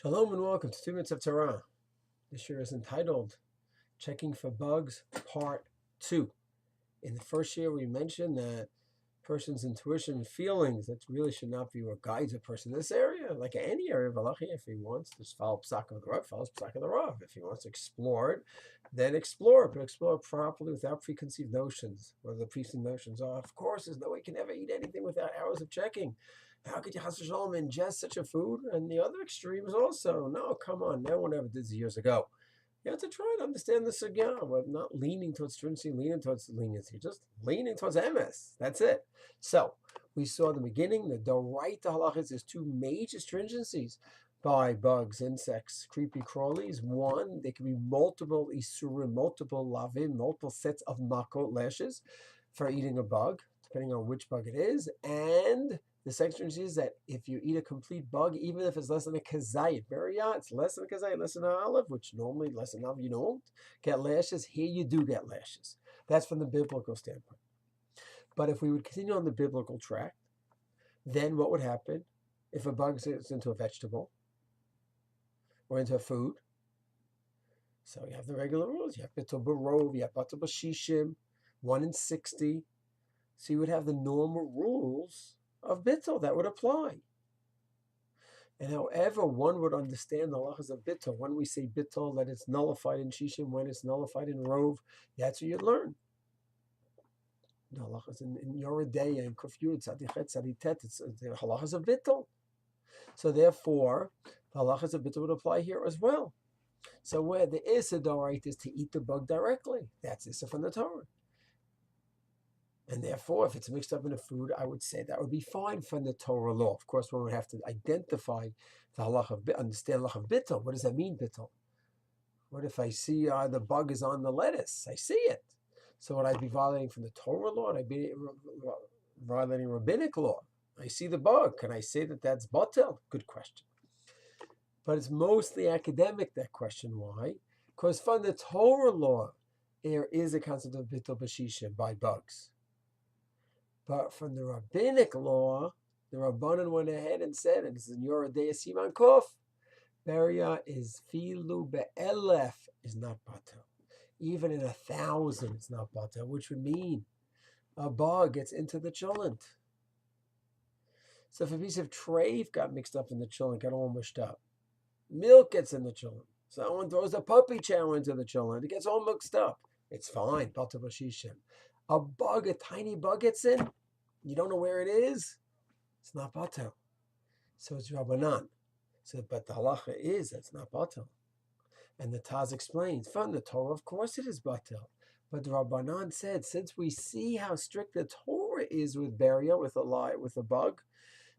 Shalom and welcome to 2 Minutes of Torah. This year is entitled Checking for Bugs, Part 2. In the first year, we mentioned that person's intuition and feelings, that really should not be what guides a person in this area, like any area of Halacha. If he wants to follow Psak of the Rav, follows Psak of the Rav. If he wants to explore it, then explore it, but explore it properly without preconceived notions. Whether the preconceived notions are, of course, there's no way you can ever eat anything without hours of checking. How could you ingest such a food? And the other extremes also. No, come on. No one ever did this years ago. You have to try to understand the sugya. We're not leaning towards stringency, leaning towards leniency, just leaning towards MS. That's it. So we saw in the beginning that the right to halachas is two major stringencies by bugs, insects, creepy crawlies. One, there can be multiple isurim, multiple lavim, multiple sets of makot lashes for eating a bug, depending on which bug it is. And the second is that if you eat a complete bug, even if it's less than a kazayit, it's less than a kazayit, less than an olive, which normally less than an olive you don't get lashes. Here you do get lashes. That's from the biblical standpoint. But if we would continue on the biblical track, then what would happen if a bug gets into a vegetable or into a food? So you have the regular rules. You have bittul barov, you have bittul b'shishim, 1 in 60. So you would have the normal rules of bittul that would apply. And however one would understand the halachas of bittul, when we say bittul, that it's nullified in shishim, when it's nullified in rov, that's what you learn. The halachas in Yoredeya and Kufyud, Tzadichet, Tzaditet, it's the halachas of bittul. So therefore, the halachas of bittul would apply here as well. So where the Issa Dorait is to eat the bug directly, that's Issa from the Torah. And therefore, if it's mixed up in a food, I would say that would be fine from the Torah law. Of course, one would have to identify the halacha of understand halacha of bittul. What does that mean, bittul? What if I see the bug is on the lettuce? I see it. So would I be violating from the Torah law? Would I be violating rabbinic law? I see the bug. Can I say that that's batel? Good question. But it's mostly academic, that question. Why? Because from the Torah law, there is a concept of bittul b'shishim by bugs. But from the rabbinic law, the Rabbanan went ahead and said, and this is in Yoredeya Siman Kof, Beria is filu be'elef is not batel. Even in 1,000, it's not batel, which would mean a bug gets into the cholent. So if a piece of treif got mixed up in the cholent, got all mushed up, milk gets in the cholent. Someone throws a puppy chow into the cholent, it gets all mixed up. It's fine, batel b'shishim. A bug, a tiny bug gets in, you don't know where it is, it's not batel. So it's Rabbanan. So, but the halacha is that's not batel. And the Taz explains, from the Torah, of course it is batel. But the Rabbanan said, since we see how strict the Torah is with beria, with a bug,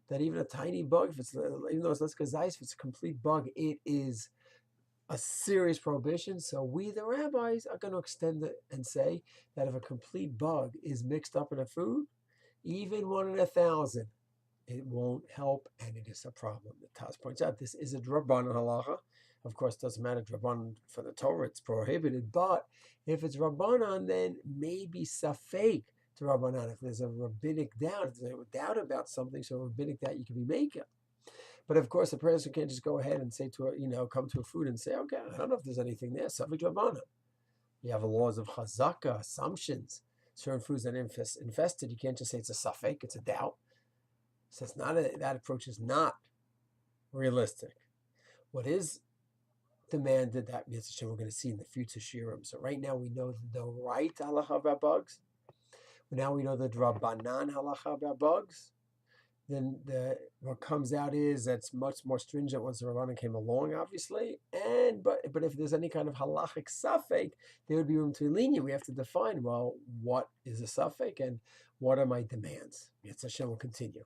that even a tiny bug, if it's even though it's less kazais, if it's a complete bug, it is a serious prohibition. So we, the rabbis, are going to extend it and say that if a complete bug is mixed up in a food, even 1 in 1,000, it won't help, and it is a problem. The Taz points out this is a Rabbanan halacha. Of course, it doesn't matter Rabbanan for the Torah; it's prohibited. But if it's Rabbanan, then maybe safek to Rabbanan. If there's a rabbinic doubt, if there's a doubt about something, so a rabbinic doubt you can be making. But of course, a person can't just go ahead and say to come to a food and say, okay, I don't know if there's anything there. Safek Rabbanan. You have laws of chazaka, assumptions. Certain foods that are infested, you can't just say it's a safek, it's a doubt. So it's not that approach is not realistic. What is demanded, that we're going to see in the future shirim. So right now we know the right halacha about bugs. Now we know the Rabbanan halacha about bugs. Then what comes out is that's much more stringent once the Rabbanan came along, obviously. But if there's any kind of halachic safek, there would be room to be lenient. We have to define, well, what is a safek and what are my demands? Yes, Hashem will continue.